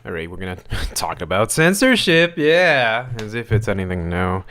All right, we're going to talk about censorship. Yeah, as if it's anything new.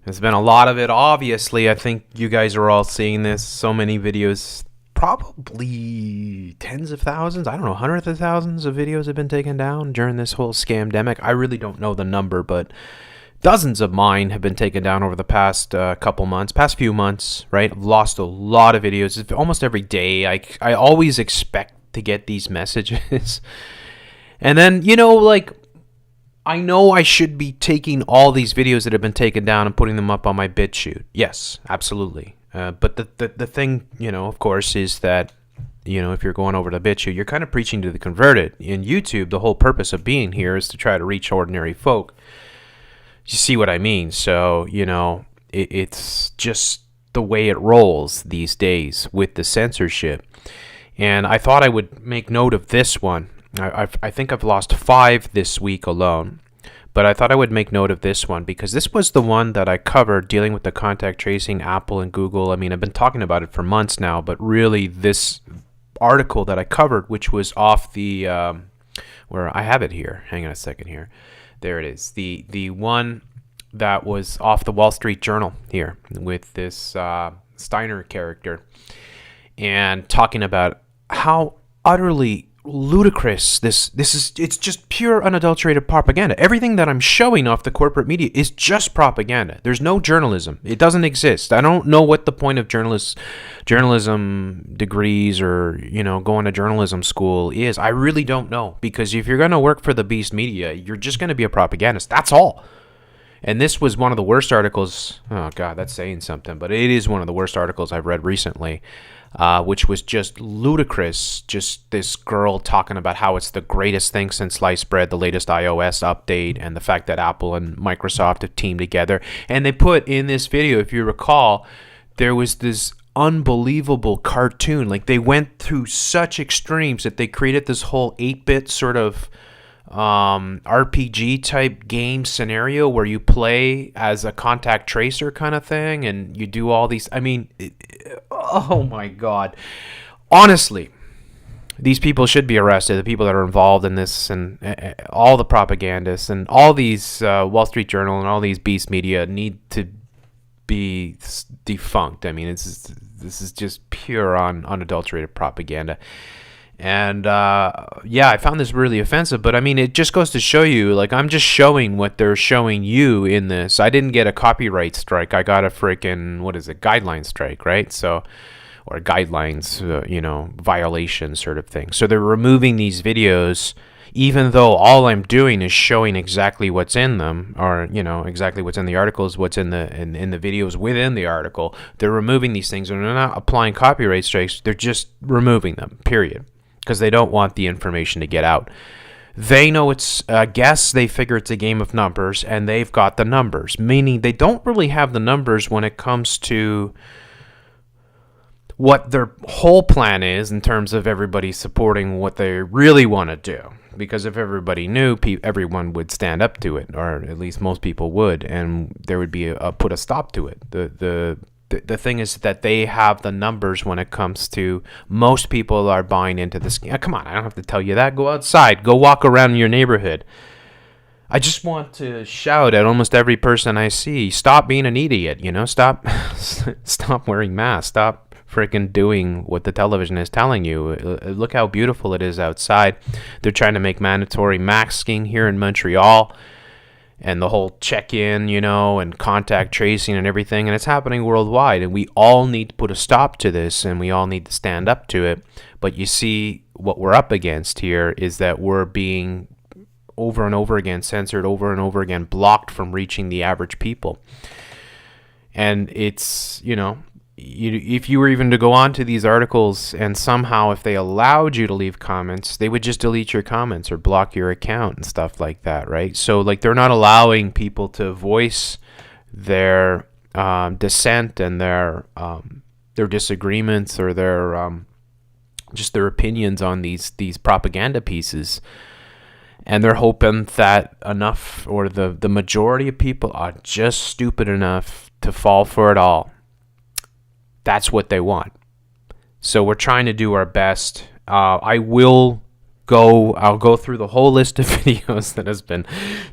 There's been a lot of it, obviously. I think you guys are all seeing this. So many videos, probably tens of thousands, I don't know, hundreds of thousands of videos have been taken down during this whole scamdemic. I really don't know the number, but dozens of mine have been taken down over the past past few months, right? I've lost a lot of videos. It's almost every day. I always expect to get these messages. And then, I know I should be taking all these videos that have been taken down and putting them up on my BitChute. Yes, absolutely. But the thing, of course, is that, if you're going over to BitChute, you're kind of preaching to the converted. In YouTube, the whole purpose of being here is to try to reach ordinary folk. You see what I mean? So, it's just the way it rolls these days with the censorship. And I thought I would make note of this one. I think I've lost 5 this week alone, but I thought I would make note of this one because this was the one that I covered dealing with the contact tracing, Apple and Google. I mean, I've been talking about it for months now, but really this article that I covered, which was off the, where I have it here. Hang on a second here. There it is. The one that was off the Wall Street Journal here with this Steiner character and talking about how utterly ludicrous it's just pure unadulterated propaganda. Everything that I'm showing off the corporate media is just propaganda. There's no journalism. It doesn't exist. I don't know what the point of journalism degrees or going to journalism school is. I really don't know, because if you're going to work for the beast media, you're just going to be a propagandist. That's all. And this was one of the worst articles. Oh God, that's saying something, but it is one of the worst articles I've read recently. Which was just ludicrous. Just this girl talking about how it's the greatest thing since sliced bread, the latest iOS update, and the fact that Apple and Microsoft have teamed together. And they put in this video, if you recall, there was this unbelievable cartoon. Like, they went through such extremes that they created this whole 8-bit sort of RPG type game scenario where you play as a contact tracer kind of thing, and you do all these. I mean, oh my God. Honestly, these people should be arrested, the people that are involved in this, and all the propagandists and all these Wall Street Journal and all these beast media need to be defunct. I mean, this is just pure unadulterated propaganda. And I found this really offensive, but I mean, it just goes to show you, like, I'm just showing what they're showing you in this. I didn't get a copyright strike. I got a freaking, guideline strike, right? So, or guidelines, violation sort of thing. So they're removing these videos, even though all I'm doing is showing exactly what's in them, or, exactly what's in the articles, what's in the videos within the article. They're removing these things, and they're not applying copyright strikes. They're just removing them, period. Because they don't want the information to get out. They know it's a guess. They figure it's a game of numbers, and they've got the numbers, meaning they don't really have the numbers when it comes to what their whole plan is in terms of everybody supporting what they really want to do. Because if everybody knew, everyone would stand up to it, or at least most people would, and there would be put a stop to it. The thing is that they have the numbers when it comes to most people are buying into this. Come on, I don't have to tell you that. Go outside. Go walk around your neighborhood. I just want to shout at almost every person I see, stop being an idiot, Stop wearing masks. Stop freaking doing what the television is telling you. Look how beautiful it is outside. They're trying to make mandatory masking here in Montreal. And the whole check-in, and contact tracing and everything. And it's happening worldwide. And we all need to put a stop to this, and we all need to stand up to it. But you see, what we're up against here is that we're being over and over again censored, over and over again blocked from reaching the average people. And it's, if you were even to go on to these articles, and somehow if they allowed you to leave comments, they would just delete your comments or block your account and stuff like that, right? So, like, they're not allowing people to voice their dissent and their disagreements or their just their opinions on these propaganda pieces. And they're hoping that enough, or the majority of people are just stupid enough to fall for it all. That's what they want. So we're trying to do our best. I will I'll go through the whole list of videos that has been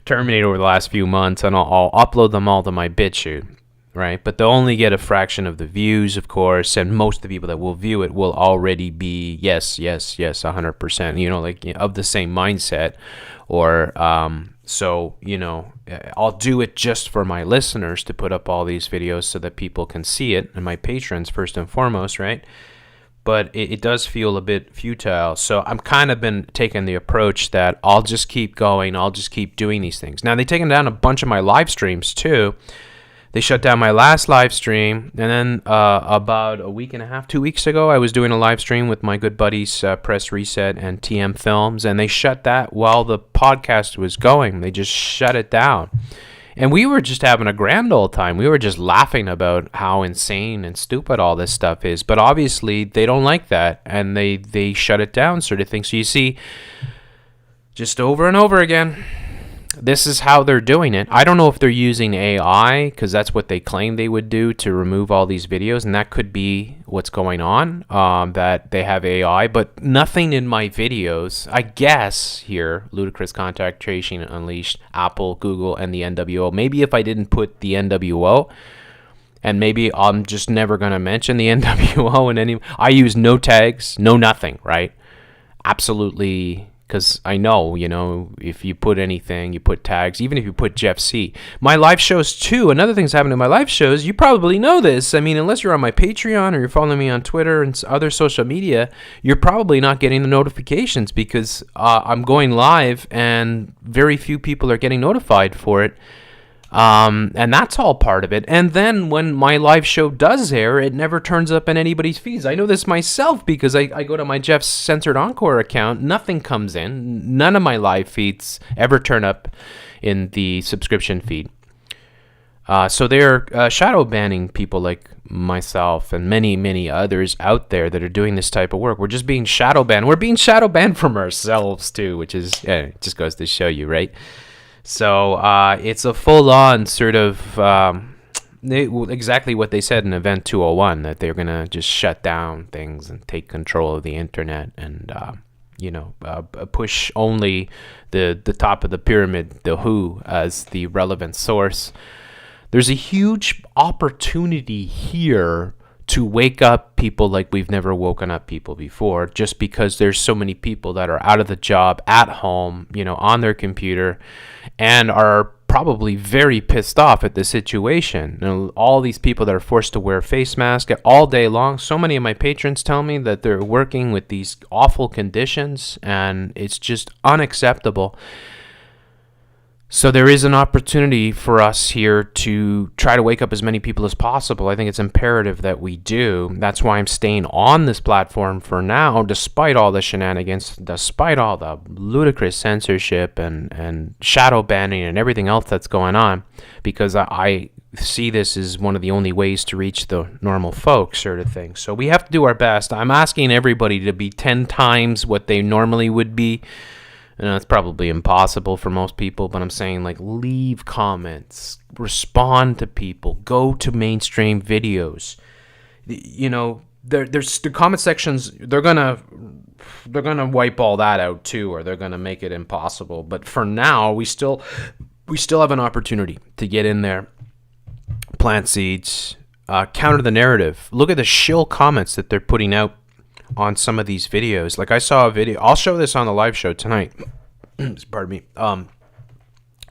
terminated over the last few months, and I'll upload them all to my BitChute, right? But they'll only get a fraction of the views, of course, and most of the people that will view it will already be yes, 100%, you know, like, of the same mindset, or so, you know, I'll do it just for my listeners to put up all these videos so that people can see it, and my patrons first and foremost, right? But it does feel a bit futile. So I'm kind of been taking the approach that I'll just keep going. I'll just keep doing these things. Now, they've taken down a bunch of my live streams too. They shut down my last live stream. And then about a week and a half, 2 weeks ago, I was doing a live stream with my good buddies, Press Reset and TM Films. And they shut that while the podcast was going. They just shut it down. And we were just having a grand old time. We were just laughing about how insane and stupid all this stuff is. But obviously, they don't like that, and they shut it down, sort of thing. So you see, just over and over again, this is how they're doing it. I don't know if they're using AI, because that's what they claim they would do to remove all these videos, and that could be what's going on, that they have AI, but nothing in my videos, I guess, here, Ludicrous Contact Tracing Unleashed, Apple, Google, and the NWO. Maybe if I didn't put the NWO, and maybe I'm just never going to mention the NWO in any... I use no tags, no nothing, right? Absolutely... Because I know, you know, if you put anything, you put tags, even if you put Jeff C. My live shows, too, another thing's happening to my live shows, you probably know this. I mean, unless you're on my Patreon or you're following me on Twitter and other social media, you're probably not getting the notifications because I'm going live and very few people are getting notified for it. And that's all part of it. And then when my live show does air, it never turns up in anybody's feeds. I know this myself because I go to my Jeff's Censored Encore account. Nothing comes in. None of my live feeds ever turn up in the subscription feed. So they're shadow banning people like myself and many, many others out there that are doing this type of work. We're just being shadow banned. We're being shadow banned from ourselves too, which is, it just goes to show you, right? So it's a full-on sort of exactly what they said in Event 201, that they're going to just shut down things and take control of the internet and, push only the top of the pyramid, the WHO, as the relevant source. There's a huge opportunity here to wake up people like we've never woken up people before, just because there's so many people that are out of the job, at home, you know, on their computer, and are probably very pissed off at the situation. You know, all these people that are forced to wear face masks all day long. So many of my patrons tell me that they're working with these awful conditions, and it's just unacceptable. So there is an opportunity for us here to try to wake up as many people as possible. I think it's imperative that we do. That's why I'm staying on this platform for now, despite all the shenanigans, despite all the ludicrous censorship and shadow banning and everything else that's going on, because I see this as one of the only ways to reach the normal folks, sort of thing. So we have to do our best. I'm asking everybody to be 10 times what they normally would be. It's probably impossible for most people, but I'm saying, like, leave comments, respond to people, go to mainstream videos. You know, there's the comment sections. They're gonna wipe all that out too, or they're gonna make it impossible. But for now, we still have an opportunity to get in there, plant seeds, counter the narrative. Look at the shill comments that they're putting out on some of these videos. Like, I saw a video, I'll show this on the live show tonight. Pardon me.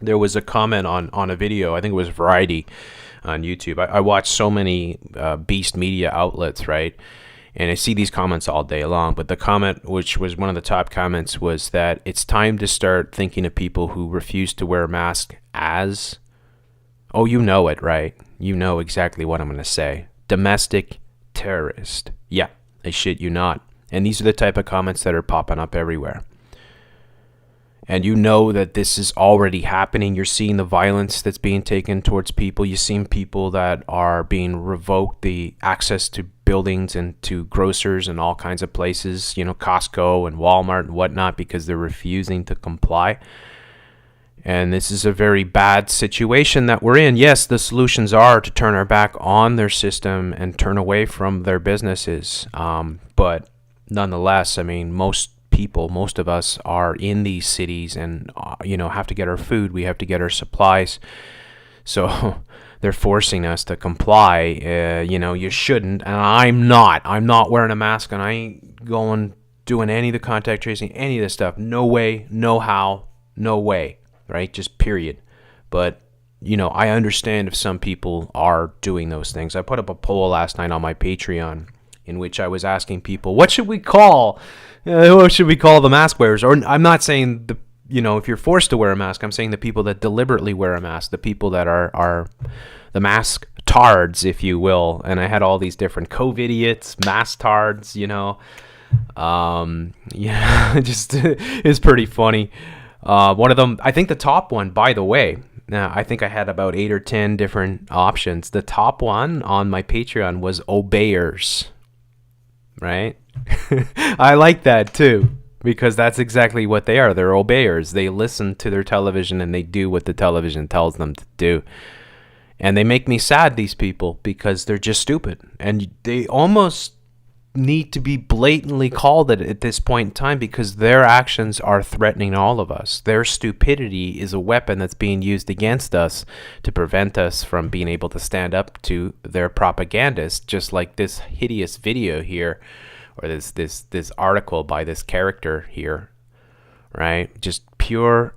There was a comment on a video, I think it was Variety on YouTube. I watch so many beast media outlets, right? And I see these comments all day long. But the comment, which was one of the top comments, was that it's time to start thinking of people who refuse to wear a mask as, oh, you know it, right? You know exactly what I'm going to say. Domestic terrorist. Yeah. I shit you not. And these are the type of comments that are popping up everywhere. And you know that this is already happening. You're seeing the violence that's being taken towards people. You're seeing people that are being revoked the access to buildings and to grocers and all kinds of places, you know, Costco and Walmart and whatnot, because they're refusing to comply. And this is a very bad situation that we're in. Yes, the solutions are to turn our back on their system and turn away from their businesses. But nonetheless, I mean, most people, most of us are in these cities and, have to get our food. We have to get our supplies. So they're forcing us to comply. You shouldn't. And I'm not wearing a mask, and I ain't doing any of the contact tracing, any of this stuff. No way, no how, no way, right? Just period. But, I understand if some people are doing those things. I put up a poll last night on my Patreon in which I was asking people, what should we call the mask wearers? Or I'm not saying if you're forced to wear a mask, I'm saying the people that deliberately wear a mask, the people that are the mask tards, if you will. And I had all these different COVID idiots, mask tards, just it's pretty funny. One of them, I think the top one, by the way, now I think I had about 8 or 10 different options. The top one on my Patreon was obeyers, right? I like that too, because that's exactly what they are. They're obeyers. They listen to their television and they do what the television tells them to do. And they make me sad, these people, because they're just stupid. And they almost need to be blatantly called at this point in time, because their actions are threatening all of us. Their stupidity is a weapon that's being used against us to prevent us from being able to stand up to their propagandists, just like this hideous video here, or this article by this character here, right? Just pure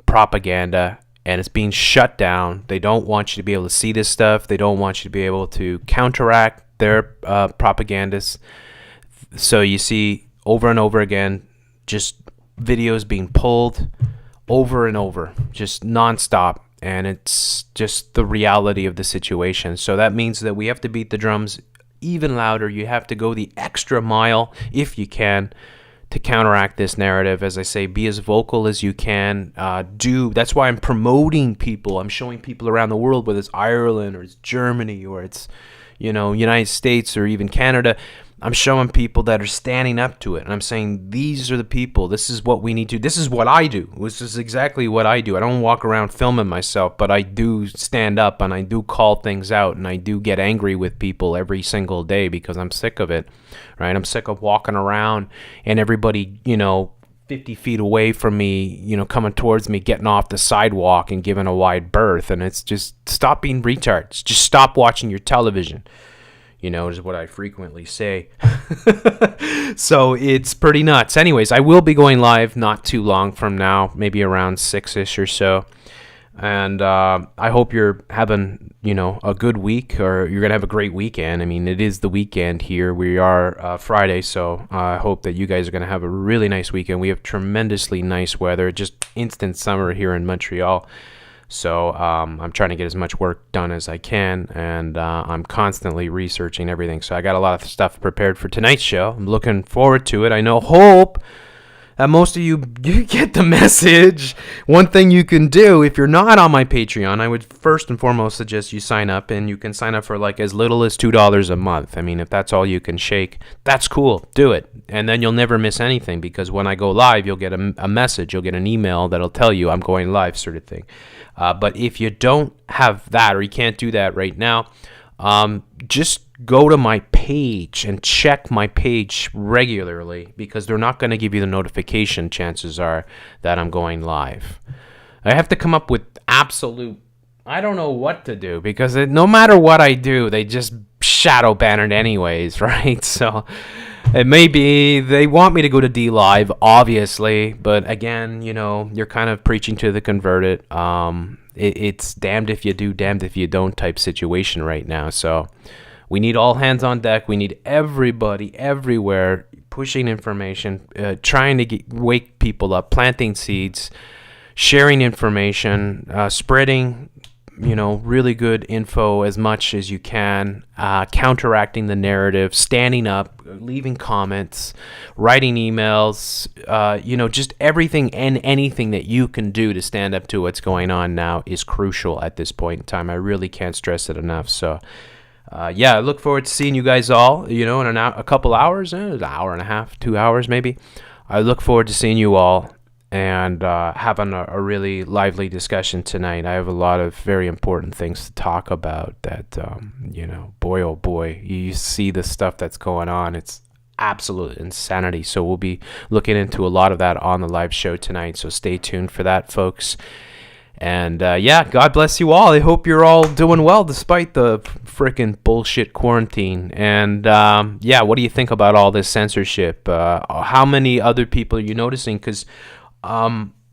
propaganda, and it's being shut down. They don't want you to be able to see this stuff. They don't want you to be able to counteract their propagandists. So you see over and over again just videos being pulled over and over, just nonstop, and it's just the reality of the situation. So that means that we have to beat the drums even louder. You have to go the extra mile if you can to counteract this narrative. As I say, be as vocal as you can. That's why I'm promoting people. I'm showing people around the world, whether it's Ireland or it's Germany or it's United States or even Canada. I'm showing people that are standing up to it, and I'm saying, these are the people. This is what we need to. This is what I do. This is exactly what I do. I don't walk around filming myself, but I do stand up and I do call things out, and I do get angry with people every single day because I'm sick of it, right? I'm sick of walking around and everybody, 50 feet away from me, coming towards me, getting off the sidewalk and giving a wide berth. And it's just, stop being retards. Just stop watching your television, is what I frequently say. So it's pretty nuts. Anyways, I will be going live not too long from now, maybe around 6-ish or so. And I hope you're having, a good week, or you're going to have a great weekend. I mean, it is the weekend here. We are Friday, so I hope that you guys are going to have a really nice weekend. We have tremendously nice weather, just instant summer here in Montreal. So I'm trying to get as much work done as I can, and I'm constantly researching everything. So I got a lot of stuff prepared for tonight's show. I'm looking forward to it. I hope that most of you get the message. One thing you can do, if you're not on my Patreon, I would first and foremost suggest you sign up, and you can sign up for like as little as $2 a month. I mean, if that's all you can shake, that's cool. Do it. And then you'll never miss anything, because when I go live, you'll get a message. You'll get an email that'll tell you I'm going live, sort of thing. But if you don't have that, or you can't do that right now, just go to my page and check my page regularly, because they're not going to give you the notification, chances are, that I'm going live. I have to come up with I don't know what to do, because no matter what I do, they just shadow ban it anyways, right? So it may be they want me to go to D Live, obviously, but again, you're kind of preaching to the converted. It's damned if you do, damned if you don't type situation right now. So we need all hands on deck. We need everybody everywhere pushing information, trying to wake people up, planting seeds, sharing information, spreading really good info as much as you can, counteracting the narrative, standing up, leaving comments, writing emails, just everything and anything that you can do to stand up to what's going on now is crucial at this point in time. I really can't stress it enough. So, I look forward to seeing you guys all, in a couple hours, an hour and a half, 2 hours maybe. I look forward to seeing you all and having a really lively discussion tonight. I have a lot of very important things to talk about that, boy, oh boy, you see the stuff that's going on. It's absolute insanity. So we'll be looking into a lot of that on the live show tonight. So stay tuned for that, folks. And yeah, God bless you all. I hope you're all doing well despite the freaking bullshit quarantine. And yeah, what do you think about all this censorship? How many other people are you noticing? Because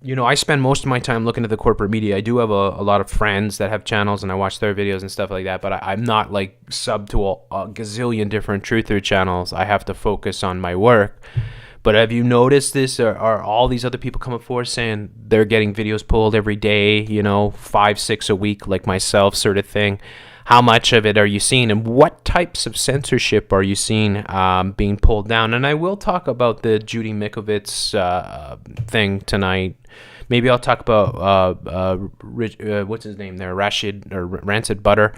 you know, I spend most of my time looking at the corporate media. I do have a lot of friends that have channels, and I watch their videos and stuff like that, but I'm not like sub to a gazillion different truther channels. I have to focus on my work. But have you noticed this? Are all these other people coming forward saying they're getting videos pulled every day, you know, 5, 6 a week, like myself, sort of thing? How much of it are you seeing, and what types of censorship are you seeing being pulled down? And I will talk about the Judy Mikovits thing tonight. Maybe I'll talk about what's his name there, Rashid or Rancid Butter.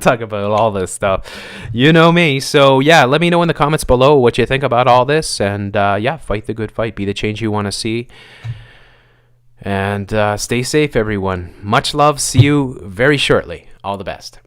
Talk about all this stuff. You know me. So yeah, let me know in the comments below what you think about all this. And yeah, fight the good fight. Be the change you want to see. And stay safe, everyone. Much love. See you very shortly. All the best.